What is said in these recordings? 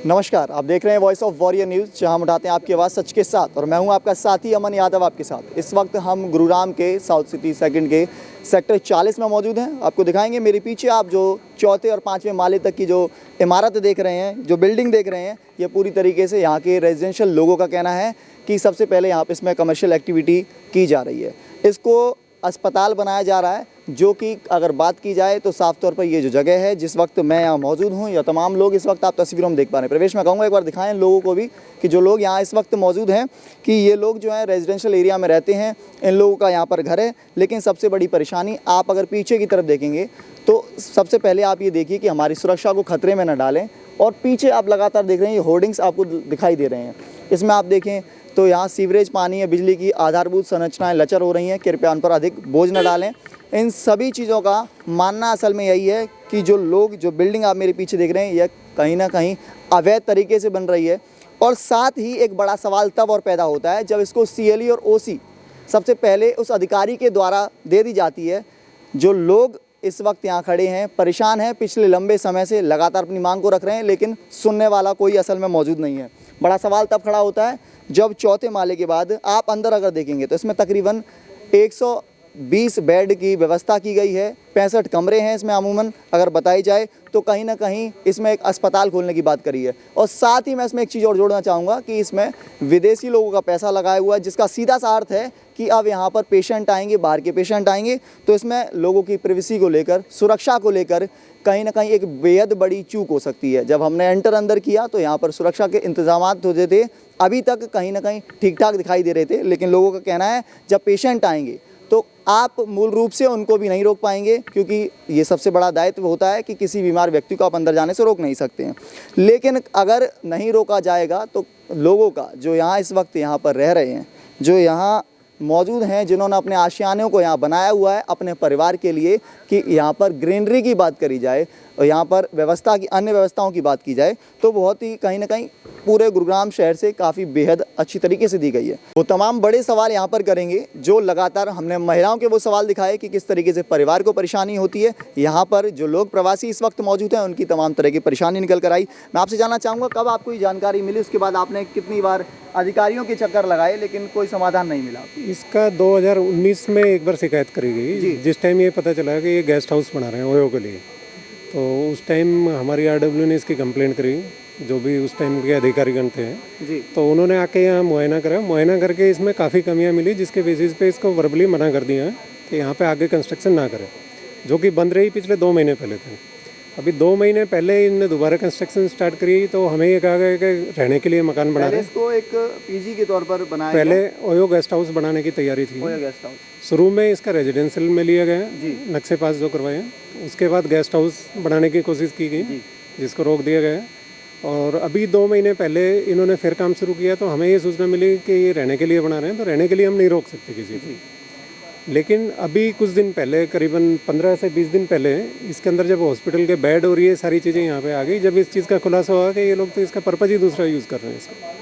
नमस्कार, आप देख रहे हैं वॉइस ऑफ वॉरियर न्यूज़, जहां हम उठाते हैं आपकी आवाज़ सच के साथ। और मैं हूं आपका साथी अमन यादव आपके साथ। इस वक्त हम गुरुग्राम के साउथ सिटी सेकंड के सेक्टर 40 में मौजूद हैं। आपको दिखाएंगे मेरे पीछे आप जो चौथे और पाँचवें माले तक की जो इमारत देख रहे हैं, जो बिल्डिंग देख रहे हैं, ये पूरी तरीके से यहाँ के रेजिडेंशियल लोगों का कहना है कि सबसे पहले यहाँ पर इसमें कमर्शियल एक्टिविटी की जा रही है। इसको अस्पताल बनाया जा रहा है, जो कि अगर बात की जाए तो साफ तौर पर ये जो जगह है जिस वक्त मैं यहाँ मौजूद हूँ, या तमाम लोग इस वक्त आप तस्वीरों में देख पा रहे हैं। प्रवेश, मैं कहूँगा एक बार दिखाएं लोगों को भी कि जो लोग यहाँ इस वक्त मौजूद हैं कि ये लोग जो है रेजिडेंशियल एरिया में रहते हैं, इन लोगों का यहाँ पर घर है। लेकिन सबसे बड़ी परेशानी, आप अगर पीछे की तरफ देखेंगे तो सबसे पहले आप ये देखिए कि हमारी सुरक्षा को खतरे में न डालें। और पीछे आप लगातार देख रहे हैं, ये होर्डिंग्स आपको दिखाई दे रहे हैं। इसमें आप देखें तो यहाँ सीवरेज, पानी या बिजली की आधारभूत संरचनाएं लचर हो रही हैं। कृपया उन पर अधिक बोझ न डालें। इन सभी चीज़ों का मानना असल में यही है कि जो लोग, जो बिल्डिंग आप मेरे पीछे देख रहे हैं, यह कहीं ना कहीं अवैध तरीके से बन रही है। और साथ ही एक बड़ा सवाल तब और पैदा होता है जब इसको CLE और OC सबसे पहले उस अधिकारी के द्वारा दे दी जाती है। जो लोग इस वक्त यहाँ खड़े हैं, परेशान हैं, पिछले लंबे समय से लगातार अपनी मांग को रख रहे हैं, लेकिन सुनने वाला कोई असल में मौजूद नहीं है। बड़ा सवाल तब खड़ा होता है जब चौथे माले के बाद आप अंदर अगर देखेंगे तो इसमें तकरीबन 120 बेड की व्यवस्था की गई है। 65 कमरे हैं इसमें अमूमन अगर बताई जाए तो कहीं ना कहीं इसमें एक अस्पताल खोलने की बात करी है। और साथ ही मैं इसमें एक चीज़ और जोड़ना चाहूँगा कि इसमें विदेशी लोगों का पैसा लगाया हुआ है, जिसका सीधा सा अर्थ है कि अब यहाँ पर पेशेंट आएंगे, बाहर के पेशेंट आएंगे, तो इसमें लोगों की प्राइवेसी को लेकर, सुरक्षा को लेकर कहीं ना कहीं एक बेहद बड़ी चूक हो सकती है। जब हमने एंटर अंदर किया तो यहाँ पर सुरक्षा के इंतजामात होते थे, अभी तक कहीं ना कहीं ठीक ठाक दिखाई दे रहे थे। लेकिन लोगों का कहना है जब पेशेंट आएंगे तो आप मूल रूप से उनको भी नहीं रोक पाएंगे, क्योंकि ये सबसे बड़ा दायित्व होता है कि किसी बीमार व्यक्ति को आप अंदर जाने से रोक नहीं सकते हैं। लेकिन अगर नहीं रोका जाएगा तो लोगों का, जो यहाँ इस वक्त यहाँ पर रह रहे हैं, जो यहाँ मौजूद हैं, जिन्होंने अपने आशियानों को यहाँ बनाया हुआ है अपने परिवार के लिए, कि यहाँ पर ग्रीनरी की बात करी जाए और यहाँ पर व्यवस्था की, अन्य व्यवस्थाओं की बात की जाए, तो बहुत ही कहीं ना कहीं पूरे गुरुग्राम शहर से काफ़ी बेहद अच्छी तरीके से दी गई है। वो तमाम बड़े सवाल यहाँ पर करेंगे जो लगातार हमने महिलाओं के वो सवाल दिखाए कि किस तरीके से परिवार को परेशानी होती है। यहाँ पर जो लोग प्रवासी इस वक्त मौजूद हैं उनकी तमाम तरह की परेशानी निकल कर आई। मैं आपसे जानना चाहूँगा कब आपको ये जानकारी मिली, उसके बाद आपने कितनी बार अधिकारियों के चक्कर लगाए लेकिन कोई समाधान नहीं मिला? इसका 2019 में एक बार शिकायत करी गई, जिस टाइम ये पता चला कि ये गेस्ट हाउस बना रहे हैं ओयो के लिए। तो उस टाइम हमारी RW ने इसकी कंप्लेंट करी, जो भी उस टाइम के अधिकारीगण थे जी। तो उन्होंने आके यहाँ मुआयना करा, मुआयना करके इसमें काफ़ी कमियाँ मिली, जिसके बेसिस पे इसको वर्बली मना कर दिया कि यहाँ पे आगे कंस्ट्रक्शन ना करें, जो कि बंद रही पिछले 2 महीने पहले थे। अभी 2 महीने पहले इनने दोबारा कंस्ट्रक्शन स्टार्ट करी, तो हमें ये कहा गया कि रहने के लिए मकान बना रहे हैं। इसको एक PG के तौर पर बनाया, पहले ओयो गेस्ट हाउस बनाने की तैयारी थी। ओयो गेस्ट हाउस शुरू में इसका रेजिडेंशियल में लिया गया, नक्शे पास जो करवाए हैं। उसके बाद गेस्ट हाउस बनाने की कोशिश की गई, जिसको रोक दिया गया। और अभी 2 महीने पहले इन्होंने फिर काम शुरू किया, तो हमें ये सूचना मिली कि ये रहने के लिए बना रहे हैं, तो रहने के लिए हम नहीं रोक सकते किसी को। लेकिन अभी कुछ दिन पहले, करीबन 15 से 20 दिन पहले, इसके अंदर जब हॉस्पिटल के बेड और ये सारी चीज़ें यहाँ पे आ गई, जब इस चीज़ का खुलासा हुआ कि ये लोग तो इसका पर्पज़ ही दूसरा यूज़ कर रहे हैं इसका,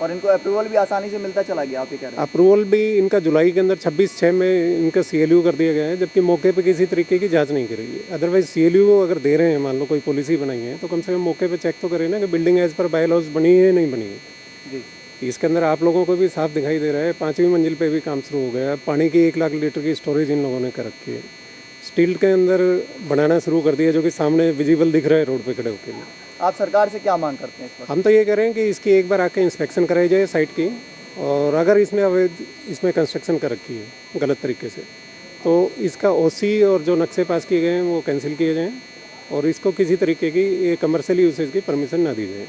और इनको अप्रूवल भी आसानी से मिलता चला गया। आप ये कह रहे हैं अप्रूवल भी इनका जुलाई के अंदर 26/6 में इनका CLU कर दिया गया है, जबकि मौके पे किसी तरीके की जांच नहीं करी है। अदरवाइज CLU अगर दे रहे हैं, मान लो कोई पॉलिसी बनाई है, तो कम से कम मौके पे चेक तो करें ना कि building as per bylaws बनी है नहीं बनी है जी। इसके अंदर आप लोगों को भी साफ दिखाई दे रहा है, 5वीं मंजिल पे भी काम शुरू हो गया है। पानी की 1 लाख लीटर की स्टोरेज इन लोगों ने कर रखी है। स्टील के अंदर बनाना शुरू कर दिया, जो कि सामने विजिबल दिख रहा है रोड पे खड़े होकर। आप सरकार से क्या मांग करते हैं इस वक्त? हम तो ये कह रहे हैं कि इसकी एक बार आके इंस्पेक्शन कराई जाए साइट की, और अगर इसने अवैध इसमें कंस्ट्रक्शन कर रखी है गलत तरीके से, तो इसका OC और जो नक्शे पास किए गए हैं वो कैंसिल किए जाएँ, और इसको किसी तरीके की ये कमर्शियल यूसेज की परमिशन ना दी जाए।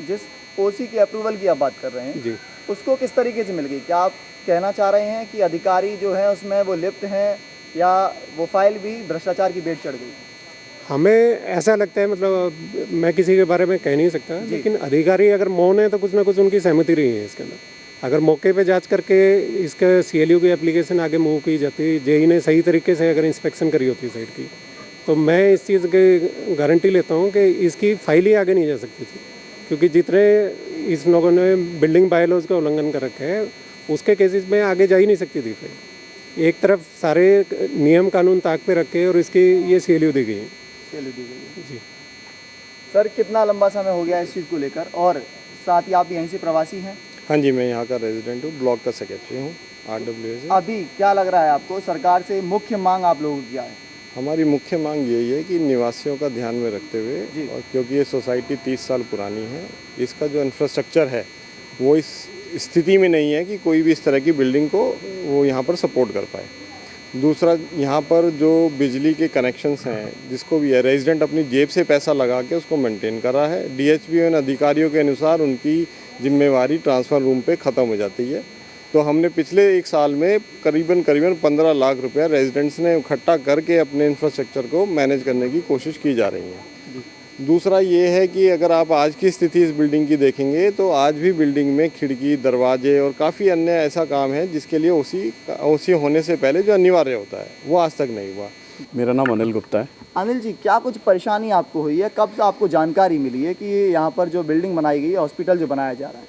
जिस OC की अप्रूवल की आप बात कर रहे हैं जी, उसको किस तरीके से मिल गई? क्या आप कहना चाह रहे हैं कि अधिकारी जो है उसमें वो लिप्त हैं, या वो फाइल भी भ्रष्टाचार की भेंट चढ़ गई? हमें ऐसा लगता है, मतलब मैं किसी के बारे में कह नहीं सकता, लेकिन अधिकारी अगर मौन है तो कुछ ना कुछ उनकी सहमति रही है इसके अंदर। अगर मौके पे जांच करके इसका CLU की एप्लीकेशन आगे मूव की जाती, JE ने सही तरीके से अगर इंस्पेक्शन करी होती साइट की, तो मैं इस चीज़ की गारंटी लेता हूँ कि इसकी फाइल ही आगे नहीं जा सकती थी। क्योंकि जितने इस लोगों ने बिल्डिंग बायलॉज का उल्लंघन कर रखे है, उसके केसेस में आगे जा ही नहीं सकती थी फाइल। एक तरफ सारे नियम कानून ताक पे रखे और इसकी ये CLU दी गई है। जी। सर कितना लंबा समय हो गया इस चीज़ को लेकर, और साथ ही आप यहीं से प्रवासी हैं? हाँ जी, मैं यहाँ का रेजिडेंट हूँ, ब्लॉक का सेक्रेटरी हूँ RWA से। अभी क्या लग रहा है आपको, सरकार से मुख्य मांग आप लोगों की क्या है? हमारी मुख्य मांग यही है कि निवासियों का ध्यान में रखते हुए, और क्योंकि ये सोसाइटी 30 साल पुरानी है, इसका जो इंफ्रास्ट्रक्चर है वो इस स्थिति में नहीं है कि कोई भी इस तरह की बिल्डिंग को वो यहाँ पर सपोर्ट कर पाए। दूसरा, यहाँ पर जो बिजली के कनेक्शंस हैं, जिसको भी है रेजिडेंट अपनी जेब से पैसा लगा के उसको मेंटेन कर रहा है। DHBN अधिकारियों के अनुसार उनकी जिम्मेवारी ट्रांसफ़र रूम पे ख़त्म हो जाती है। तो हमने पिछले 1 साल में करीबन 15 लाख रुपया रेजिडेंट्स ने इकट्ठा करके अपने इंफ्रास्ट्रक्चर को मैनेज करने की कोशिश की जा रही है। दूसरा ये है कि अगर आप आज की स्थिति इस बिल्डिंग की देखेंगे तो आज भी बिल्डिंग में खिड़की, दरवाजे और काफ़ी अन्य ऐसा काम है जिसके लिए ओसी होने से पहले जो अनिवार्य होता है वो आज तक नहीं हुआ। मेरा नाम अनिल गुप्ता है। अनिल जी, क्या कुछ परेशानी आपको हुई है, कब से आपको जानकारी मिली है कि ये यहाँ पर जो बिल्डिंग बनाई गई है, हॉस्पिटल जो बनाया जा रहा है?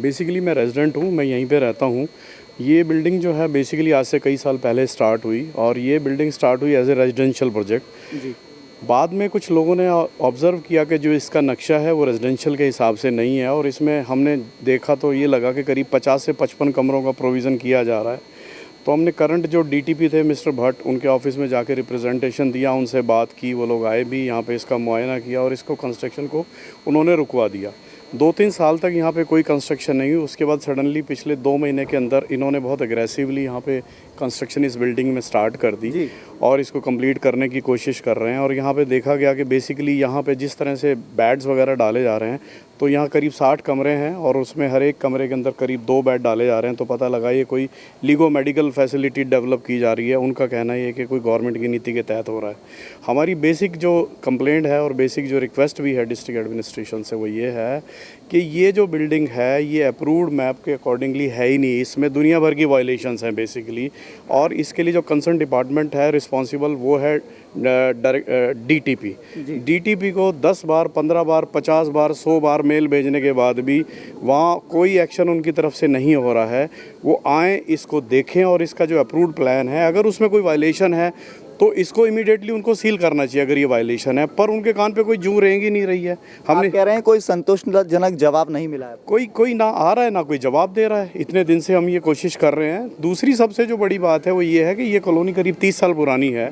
बेसिकली मैं रेजिडेंट हूँ, मैं यहीं पे रहता हूँ। ये बिल्डिंग जो है बेसिकली आज से कई साल पहले स्टार्ट हुई, और ये बिल्डिंग स्टार्ट हुई एज ए रेजिडेंशियल प्रोजेक्ट। जी। बाद में कुछ लोगों ने ऑब्ज़र्व किया कि जो इसका नक्शा है वो रेजिडेंशियल के हिसाब से नहीं है, और इसमें हमने देखा तो ये लगा कि करीब 50 से 55 कमरों का प्रोविज़न किया जा रहा है। तो हमने करंट जो DTP थे मिस्टर भट्ट, उनके ऑफिस में जाके रिप्रेजेंटेशन दिया, उनसे बात की, वो लोग आए भी यहाँ पे, इसका मुआयना किया और इसको कंस्ट्रक्शन को उन्होंने रुकवा दिया। 2-3 साल तक यहाँ पे कोई कंस्ट्रक्शन नहीं हुई। उसके बाद सडनली पिछले 2 महीने के अंदर इन्होंने बहुत एग्रेसिवली यहाँ पे कंस्ट्रक्शन इस बिल्डिंग में स्टार्ट कर दी और इसको कंप्लीट करने की कोशिश कर रहे हैं। और यहाँ पे देखा गया कि बेसिकली यहाँ पे जिस तरह से बेड्स वगैरह डाले जा रहे हैं, तो यहाँ करीब 60 कमरे हैं और उसमें हर एक कमरे के अंदर करीब 2 बेड डाले जा रहे हैं। तो पता लगा ये कोई लीगो मेडिकल फैसिलिटी डेवलप की जा रही है। उनका कहना ये है कि कोई गवर्नमेंट की नीति के तहत हो रहा है। हमारी बेसिक जो कंप्लेंट है और बेसिक जो रिक्वेस्ट भी है डिस्ट्रिक्ट एडमिनिस्ट्रेशन से वो ये है कि ये जो बिल्डिंग है ये अप्रूव्ड मैप के अकॉर्डिंगली है ही नहीं, इसमें दुनिया भर की वायलेशंस हैं बेसिकली। और इसके लिए जो कंसर्न डिपार्टमेंट है रिस्पॉन्सिबल वो है DTP। DTP को 10 बार, 15 बार, 50 बार, 100 बार मेल भेजने के बाद भी वहाँ कोई एक्शन उनकी तरफ से नहीं हो रहा है। वो आएँ, इसको देखें और इसका जो अप्रूव्ड प्लान है अगर उसमें कोई वायलेशन है तो इसको इमीडिएटली उनको सील करना चाहिए अगर ये वायलेशन है, पर उनके कान पे कोई जूं रेंगी नहीं रही है। हमने कह रहे हैं कोई संतोषजनक जवाब नहीं मिला है? कोई ना आ रहा है ना कोई जवाब दे रहा है। इतने दिन से हम ये कोशिश कर रहे हैं। दूसरी सबसे जो बड़ी बात है वो ये है कि ये कॉलोनी करीब 30 साल पुरानी है।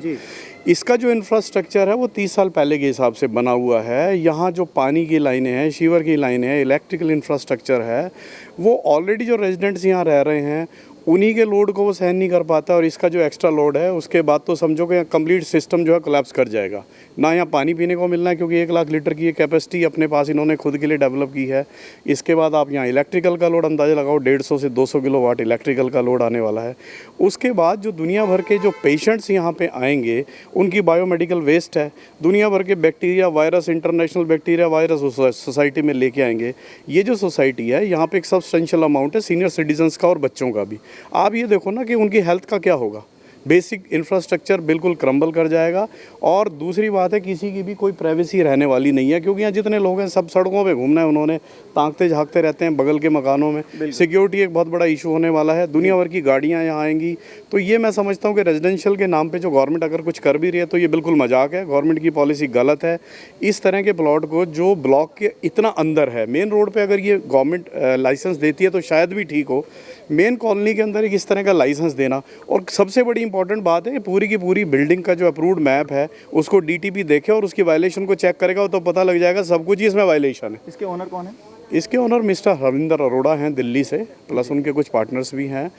इसका जो इंफ्रास्ट्रक्चर है वो 30 साल पहले के हिसाब से बना हुआ है। यहाँ जो पानी की लाइनें हैं, सीवर की लाइनें हैं, इलेक्ट्रिकल इंफ्रास्ट्रक्चर है, वो ऑलरेडी जो रेजिडेंट्स यहाँ रह रहे हैं उन्हीं के लोड को वो सहन नहीं कर पाता। और इसका जो एक्स्ट्रा लोड है उसके बाद तो समझो कि कंप्लीट सिस्टम जो है कोलैप्स कर जाएगा। ना यहाँ पानी पीने को मिलना है क्योंकि 1 लाख लीटर की ये कैपेसिटी अपने पास इन्होंने खुद के लिए डेवलप की है। इसके बाद आप यहाँ इलेक्ट्रिकल का लोड अंदाज़ा लगाओ, 150 से 200 किलोवाट इलेक्ट्रिकल का लोड आने वाला है। उसके बाद जो दुनिया भर के जो पेशेंट्स यहाँ पे आएंगे उनकी बायोमेडिकल वेस्ट है, दुनिया भर के bacteria, virus, international bacteria virus society में लेके आएंगे। ये जो सोसाइटी है यहाँ पे एक सब्सटेंशियल अमाउंट है सीनियर सिटीजन्स का और बच्चों का भी। आप ये देखो ना कि उनकी हेल्थ का क्या होगा। बेसिक इंफ्रास्ट्रक्चर बिल्कुल क्रम्बल कर जाएगा। और दूसरी बात है किसी की भी कोई प्राइवेसी रहने वाली नहीं है क्योंकि यहाँ जितने लोग हैं सब सड़कों पे घूमना है उन्होंने, ताकते झाँकते रहते हैं बगल के मकानों में। सिक्योरिटी एक बहुत बड़ा इशू होने वाला है। दुनिया भर की गाड़ियाँ यहाँ आएंगी। तो ये मैं समझता हूँ कि रेजिडेंशियल के नाम पर जो गवर्नमेंट अगर कुछ कर भी रही है तो ये बिल्कुल मजाक है। गवर्नमेंट की पॉलिसी गलत है। इस तरह के प्लॉट को जो ब्लॉक के इतना अंदर है, मेन रोड पर अगर ये गवर्नमेंट लाइसेंस देती है तो शायद भी ठीक हो। मेन कॉलोनी के अंदर एक इस तरह का लाइसेंस देना, और सबसे बड़ी इंपॉर्टेंट बात है कि पूरी की पूरी बिल्डिंग का जो अप्रूव्ड मैप है उसको DTP देखे और उसकी वायलेशन को चेक करेगा तो पता लग जाएगा सब कुछ ही इसमें वायलेशन है। इसके ओनर कौन है? इसके ओनर मिस्टर हरिंदर अरोड़ा हैं दिल्ली से, प्लस उनके कुछ पार्टनर्स भी हैं।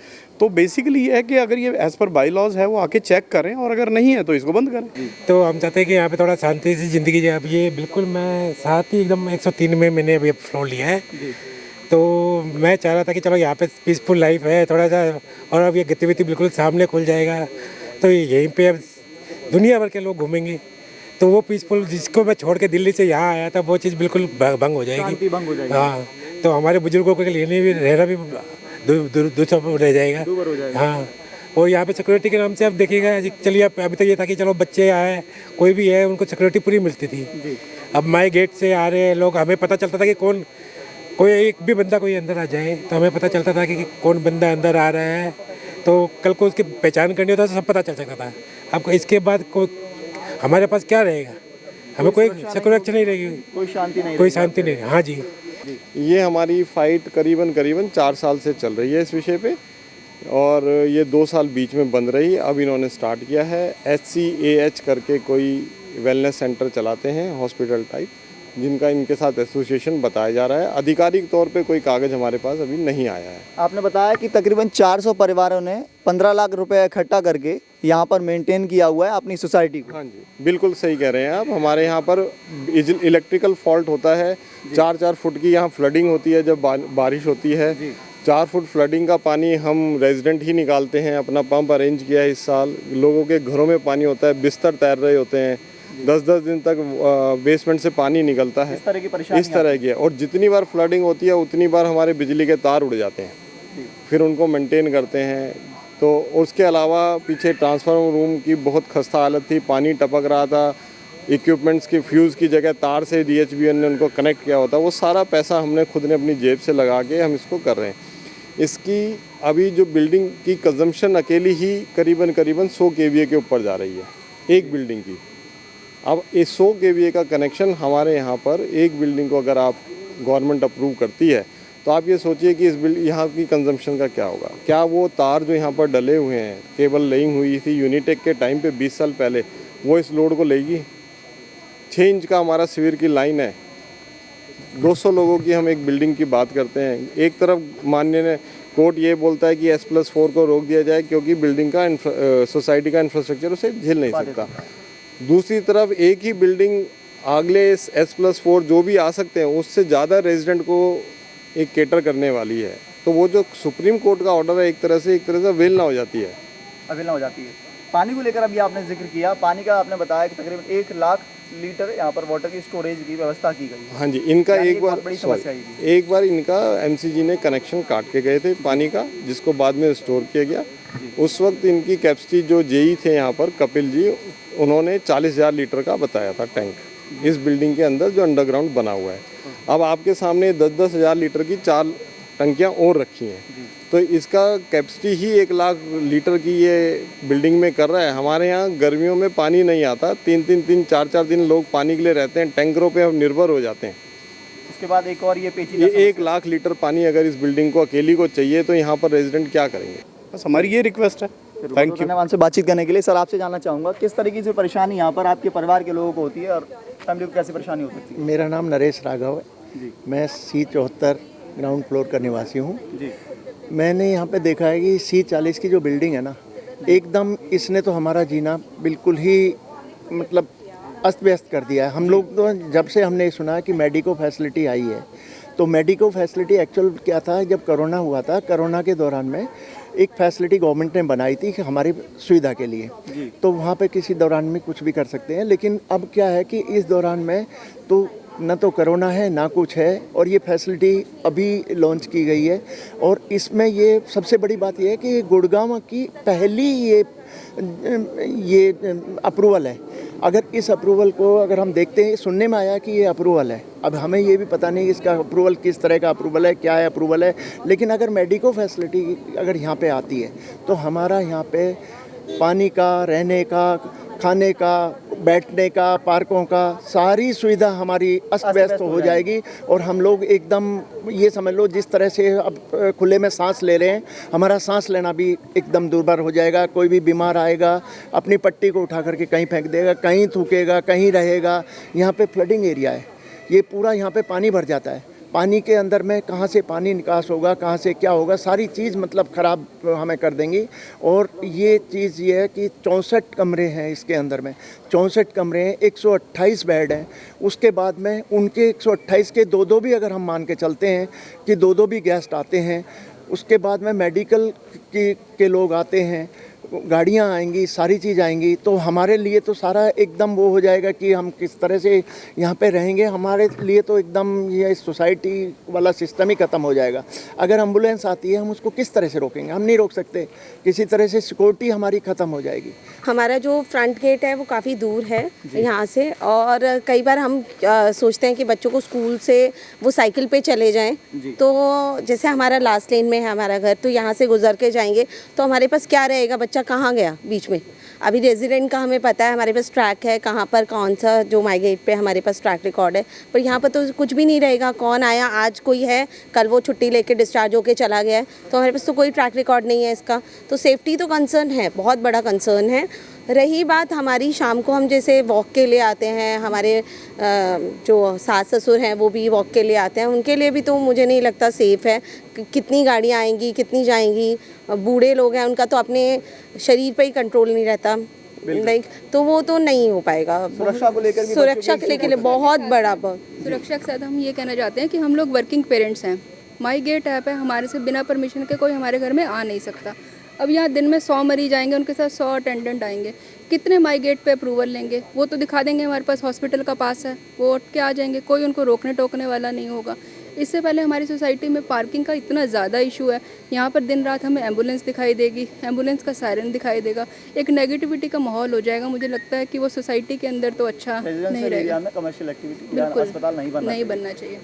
तो बेसिकली ये है कि अगर ये एज़ पर बाई लॉज है वो आके चेक करें और अगर नहीं है तो इसको बंद करें। तो हम चाहते हैं कि यहाँ पे थोड़ा शांति से ज़िंदगी जाए। अब ये बिल्कुल मैं साथ ही एकदम 103 में मैंने अभी फ्लोर लिया है। तो मैं चाह रहा था कि चलो यहाँ पे पीसफुल लाइफ है थोड़ा सा, और अब ये गतिविधि बिल्कुल सामने खुल जाएगा तो यहीं पे अब दुनिया भर के लोग घूमेंगे। तो वो पीसफुल जिसको मैं छोड़ के दिल्ली से यहाँ आया था वो चीज़ बिल्कुल भंग हो जाएगी। हाँ, तो हमारे बुजुर्गों के लिए भी रहना भी दूर रह जाएगा। हाँ, और यहाँ पे सिक्योरिटी के नाम से अब देखिएगा, चलिए अभी तक ये था कि चलो बच्चे आए कोई भी है उनको सिक्योरिटी पूरी मिलती थी। अब माई गेट से आ रहे हैं लोग, हमें पता चलता था कि कोई एक भी बंदा कोई अंदर आ जाए तो हमें पता चलता था कि कौन बंदा अंदर आ रहा है। तो कल को उसकी पहचान करनी होता तो सब पता चल सकता था। अब इसके बाद कोई हमारे पास क्या रहेगा? हमें कोई सुरक्षा नहीं रहेगी, कोई शांति नहीं कोई रहेगी। शांति नहीं। हाँ जी, ये हमारी फाइट करीबन 4 साल से चल रही है इस विषय पे, और ये 2 साल बीच में बंद रही। अब इन्होंने स्टार्ट किया है, HCAH करके कोई वेलनेस सेंटर चलाते हैं, हॉस्पिटल टाइप, जिनका इनके साथ एसोसिएशन बताया जा रहा है। आधिकारिक तौर पे कोई कागज़ हमारे पास अभी नहीं आया है। आपने बताया कि तकरीबन 400 परिवारों ने 15 लाख रुपए इकट्ठा करके यहाँ पर मेंटेन किया हुआ है अपनी सोसाइटी को। हाँ जी, बिल्कुल सही कह रहे हैं आप। हमारे यहाँ पर इलेक्ट्रिकल फॉल्ट होता है, 4-4 फुट की यहाँ फ्लडिंग होती है जब बारिश होती है। 4 फुट फ्लडिंग का पानी हम रेजिडेंट ही निकालते हैं, अपना पंप अरेंज किया है इस साल। लोगों के घरों में पानी होता है, बिस्तर तैर रहे होते हैं, 10-10 दिन तक बेसमेंट से पानी निकलता है। इस तरह की परेशानी इस तरह की है, और जितनी बार फ्लडिंग होती है उतनी बार हमारे बिजली के तार उड़ जाते हैं, फिर उनको मेंटेन करते हैं। तो उसके अलावा पीछे ट्रांसफार्मर रूम की बहुत खस्ता हालत थी, पानी टपक रहा था, इक्विपमेंट्स की फ्यूज़ की जगह तार से DHBN ने उनको कनेक्ट किया होता। वो सारा पैसा हमने खुद ने अपनी जेब से लगा के हम इसको कर रहे हैं। इसकी अभी जो बिल्डिंग की कंजम्पशन अकेली ही करीबन 100 kVA के ऊपर जा रही है एक बिल्डिंग की। अब इस 100 kVA का कनेक्शन हमारे यहाँ पर एक बिल्डिंग को अगर आप गवर्नमेंट अप्रूव करती है, तो आप ये सोचिए कि इस यहाँ की कंजम्पशन का क्या होगा। क्या वो तार जो यहाँ पर डले हुए हैं, केबल लेइंग हुई थी यूनिटेक के टाइम पे 20 साल पहले, वो इस लोड को लेगी? 6 इंच का हमारा सीवर की लाइन है, 200 लोगों की हम एक बिल्डिंग की बात करते हैं। एक तरफ माननीय कोर्ट ये बोलता है कि S+4 को रोक दिया जाए क्योंकि बिल्डिंग का सोसाइटी का इंफ्रास्ट्रक्चर उसे झेल नहीं सकता। दूसरी तरफ एक ही बिल्डिंग अगले S+4 जो भी आ सकते हैं उससे ज़्यादा रेजिडेंट को एक केटर करने वाली है। तो वो जो सुप्रीम कोर्ट का ऑर्डर है एक तरह से अवेलना हो जाती है। अवेलना हो जाती है। पानी को लेकर अभी आपने जिक्र किया, पानी का आपने बताया कि तकरीबन 1 लाख लीटर यहाँ पर वाटर की स्टोरेज की व्यवस्था की गई है। हाँ जी, इनका यानी एक बार बहुत बड़ी समस्या है ये। एक बार इनका MCG ने कनेक्शन काट के गए थे पानी का, जिसको बाद में स्टोर किया गया। उस वक्त इनकी कैपेसिटी जो जेई थे यहाँ पर कपिल जी, उन्होंने 40,000 लीटर का बताया था टैंक इस बिल्डिंग के अंदर जो अंडरग्राउंड बना हुआ है। अब आपके सामने 10-10 हज़ार लीटर की 4 टंकियाँ और रखी हैं, तो इसका कैपेसिटी ही 1 लाख लीटर की ये बिल्डिंग में कर रहा है। हमारे यहाँ गर्मियों में पानी नहीं आता, 3-4 दिन लोग पानी के लिए रहते हैं, टैंकरों पे हम निर्भर हो जाते हैं। उसके बाद एक और ये पेचीदा ये 1 लाख लीटर पानी अगर इस बिल्डिंग को अकेली को चाहिए तो यहाँ पर रेजिडेंट क्या करेंगे? बस हमारी ये रिक्वेस्ट है। Thank you. धन्यवाद से बातचीत करने के लिए। सर, आपसे जानना चाहूँगा किस तरीके से परेशानी यहाँ पर आपके परिवार के लोगों को होती है और फैमिली को कैसे परेशानी हो सकती है? मेरा नाम नरेश राघव है। मैं C74 ग्राउंड फ्लोर का निवासी हूँ। मैंने यहाँ पे देखा है कि C40 की जो बिल्डिंग है ना, एकदम इसने तो हमारा जीना बिल्कुल ही मतलब अस्त व्यस्त कर दिया है। हम लोग तो जब से हमने सुना कि मेडिको फैसिलिटी आई है, तो मेडिको फैसिलिटी एक्चुअल क्या था, जब कोरोना हुआ था, कोरोना के दौरान में एक फैसिलिटी गवर्नमेंट ने बनाई थी कि हमारी सुविधा के लिए, तो वहाँ पे किसी दौरान में कुछ भी कर सकते हैं। लेकिन अब क्या है कि इस दौरान में तो न तो कोरोना है ना कुछ है, और ये फैसिलिटी अभी लॉन्च की गई है। और इसमें ये सबसे बड़ी बात ये है कि ये गुड़गांव की पहली ये अप्रूवल है। अगर इस अप्रूवल को अगर हम देखते हैं, सुनने में आया कि ये अप्रूवल है, अब हमें ये भी पता नहीं इसका अप्रूवल किस तरह का अप्रूवल है, क्या है अप्रूवल है। लेकिन अगर मेडिको फैसिलिटी अगर यहाँ पे आती है तो हमारा यहाँ पे पानी का, रहने का, खाने का, बैठने का, पार्कों का, सारी सुविधा हमारी अस्त व्यस्त हो जाएगी। और हम लोग एकदम ये समझ लो जिस तरह से अब खुले में सांस ले रहे हैं, हमारा सांस लेना भी एकदम दुर्भर हो जाएगा। कोई भी बीमार आएगा, अपनी पट्टी को उठा करके कहीं फेंक देगा, कहीं थूकेगा, कहीं रहेगा। यहाँ पे फ्लडिंग एरिया है, ये पूरा यहाँ पे पानी भर जाता है। पानी के अंदर में कहाँ से पानी निकास होगा, कहाँ से क्या होगा, सारी चीज़ मतलब ख़राब हमें कर देंगी। और ये चीज़ ये है कि 64 कमरे हैं इसके अंदर में, 64 कमरे हैं, 128 बेड हैं। उसके बाद में उनके 128 के 2-2 भी अगर हम मान के चलते हैं कि 2-2 भी गेस्ट आते हैं। उसके बाद में मेडिकल के लोग आते हैं, गाड़ियाँ आएंगी, सारी चीज़ आएंगी, तो हमारे लिए तो सारा एकदम वो हो जाएगा कि हम किस तरह से यहाँ पे रहेंगे। हमारे लिए तो एकदम ये सोसाइटी वाला सिस्टम ही ख़त्म हो जाएगा। अगर एम्बुलेंस आती है हम उसको किस तरह से रोकेंगे? हम नहीं रोक सकते। किसी तरह से सिक्योरिटी हमारी ख़त्म हो जाएगी। हमारा जो फ्रंट गेट है वो काफ़ी दूर है यहाँ से, और कई बार हम सोचते हैं कि बच्चों को स्कूल से वो साइकिल पे चले जाएं, तो जैसे हमारा लास्ट लेन में है हमारा घर, तो यहाँ से गुजर के जाएंगे तो हमारे पास क्या रहेगा, बच्चा कहाँ गया बीच में। अभी रेजिडेंट का हमें पता है, हमारे पास ट्रैक है कहाँ पर कौन सा जो माई गेट पे हमारे पास ट्रैक रिकॉर्ड है, पर यहाँ पर तो कुछ भी नहीं रहेगा। कौन आया, आज कोई है, कल वो छुट्टी लेके डिस्चार्ज होके चला गया है, तो हमारे पास तो कोई ट्रैक रिकॉर्ड नहीं है इसका। तो सेफ्टी तो कंसर्न है, बहुत बड़ा कंसर्न है। रही बात हमारी, शाम को हम जैसे वॉक के लिए आते हैं, हमारे जो सास ससुर हैं वो भी वॉक के लिए आते हैं, उनके लिए भी तो मुझे नहीं लगता सेफ़ है। कितनी गाड़ियाँ आएंगी, कितनी जाएंगी, बूढ़े लोग हैं, उनका तो अपने शरीर पे ही कंट्रोल नहीं रहता, लाइक, तो वो तो नहीं हो पाएगा। सुरक्षा को लेकर भी सुरक्षा के लिए बहुत बड़ा सुरक्षा के साथ हम ये कहना चाहते हैं कि हम लोग वर्किंग पेरेंट्स हैं। माई गेट ऐप है, हमारे से बिना परमिशन के कोई हमारे घर में आ नहीं सकता। अब यहाँ दिन में 100 मरीज आएंगे, उनके साथ 100 अटेंडेंट आएंगे, कितने माई गेट पे अप्रूवल लेंगे? वो तो दिखा देंगे हमारे पास हॉस्पिटल का पास है, वो उठ के आ जाएंगे, कोई उनको रोकने टोकने वाला नहीं होगा। इससे पहले हमारी सोसाइटी में पार्किंग का इतना ज़्यादा इशू है, यहाँ पर दिन रात हमें एम्बुलेंस दिखाई देगी, एम्बुलेंस का सायरन दिखाई देगा, एक नेगेटिविटी का माहौल हो जाएगा। मुझे लगता है कि वो सोसाइटी के अंदर तो अच्छा नहीं रहेगा, कमर्शियल एक्टिविटी बिल्कुल अस्पताल नहीं बनना चाहिए।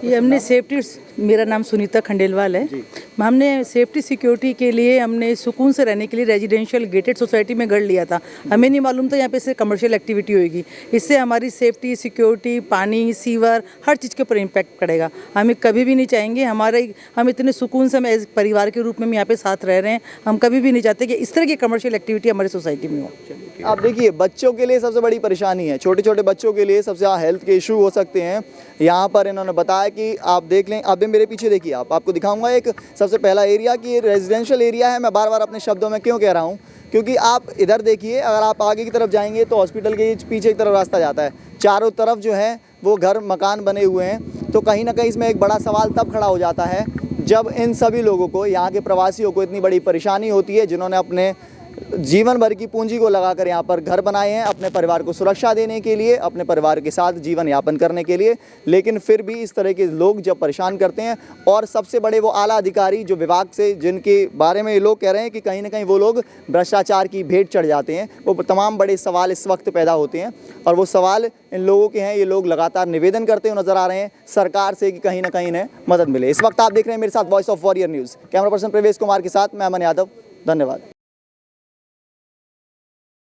ये हमने सेफ्टी, मेरा नाम सुनीता खंडेलवाल है, हमने सेफ्टी सिक्योरिटी के लिए हमने सुकून से रहने के लिए रेजिडेंशियल गेटेड सोसाइटी में घर लिया था। हमें नहीं मालूम था यहाँ पे से कमर्शियल एक्टिविटी होगी, इससे हमारी सेफ्टी, सिक्योरिटी, पानी, सीवर, हर चीज़ के ऊपर इम्पैक्ट पड़ेगा। हमें कभी भी नहीं चाहेंगे, हम इतने सुकून से हम एज परिवार के रूप में हम यहाँ पे साथ रह रहे हैं, हम कभी भी नहीं चाहते कि इस तरह की कमर्शियल एक्टिविटी हमारी सोसाइटी में हो। आप देखिए, बच्चों के लिए सबसे बड़ी परेशानी है, छोटे छोटे बच्चों के लिए सबसे ज़्यादा हेल्थ के इशू हो सकते हैं। यहाँ पर इन्होंने बताया कि आप देख लें, अब मेरे पीछे देखिए, आपको दिखाऊंगा एक सबसे पहला एरिया कि ये रेजिडेंशियल एरिया है। मैं बार बार अपने शब्दों में क्यों कह रहा हूँ, क्योंकि आप इधर देखिए, अगर आप आगे की तरफ जाएंगे तो हॉस्पिटल के पीछे की तरफ रास्ता जाता है, चारों तरफ जो है वो घर मकान बने हुए हैं। तो कहीं ना कहीं इसमें एक बड़ा सवाल तब खड़ा हो जाता है जब इन सभी लोगों को, यहाँ के प्रवासियों को इतनी बड़ी परेशानी होती है, जिन्होंने अपने जीवन भर की पूंजी को लगाकर यहाँ पर घर बनाए हैं अपने परिवार को सुरक्षा देने के लिए, अपने परिवार के साथ जीवन यापन करने के लिए, लेकिन फिर भी इस तरह के लोग जब परेशान करते हैं, और सबसे बड़े वो आला अधिकारी जो विभाग से, जिनके बारे में ये लोग कह रहे हैं कि कहीं ना कहीं वो लोग भ्रष्टाचार की भेंट चढ़ जाते हैं, वो तमाम बड़े सवाल इस वक्त पैदा होते हैं। और वो सवाल इन लोगों के हैं, ये लोग लगातार निवेदन करते हुए नजर आ रहे हैं सरकार से कि कहीं ना कहीं इन्हें मदद मिले। इस वक्त आप देख रहे हैं मेरे साथ voice of warrior news, camera person प्रवेश कुमार के साथ मैं अमन यादव, धन्यवाद।